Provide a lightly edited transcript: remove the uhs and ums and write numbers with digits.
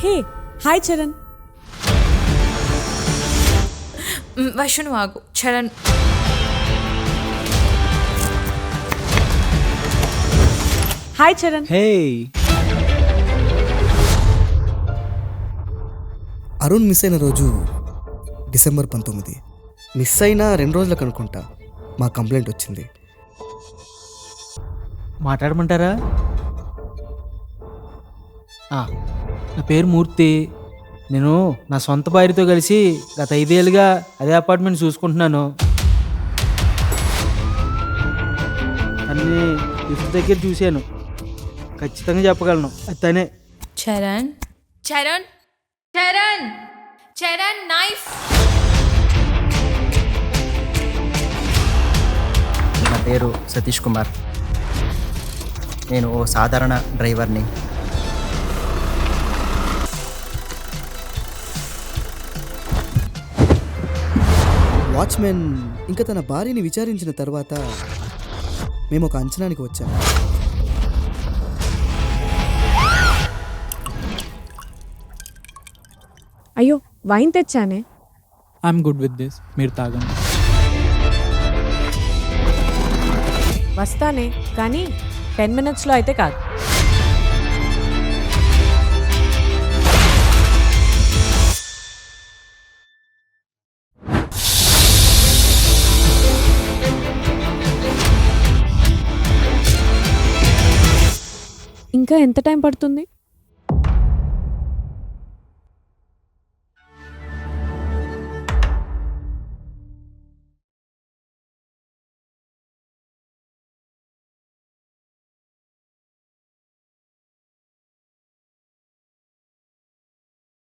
Hey hi Charan. Vaishnu ఆగు. Charan hi Charan. హే Arun miss అయిన రోజు డిసెంబర్ 19. మిస్ అయిన 2 రోజులకు అనుకుంటా మా కంప్లైంట్ వచ్చింది. మాట్లాడమంటారా? నా పేరు మూర్తి. నేను నా సొంత భార్యతో కలిసి గత 5 ఏళ్ళుగా అదే అపార్ట్మెంట్ చూసుకుంటున్నాను. అన్నీ లిఫ్ట్ దగ్గర చూశాను. ఖచ్చితంగా చెప్పగలను అది తనే. చరణ్ చరణ్ చరణ్ చరణ్ నైఫ్. నా పేరు సతీష్ కుమార్. నేను ఓ సాధారణ డ్రైవర్ని. వాచ్మెన్ ఇంకా తన భార్యని విచారించిన తర్వాత మేము ఒక అంచనానికి వచ్చాము. అయ్యో వైన్ తెచ్చానే. ఐఎమ్ గుడ్ విత్ దిస్, మీరు తాగండి. వస్తానే కానీ 10 minutesలో అయితే కాదు. ఇంకా ఎంత టైం పడుతుంది?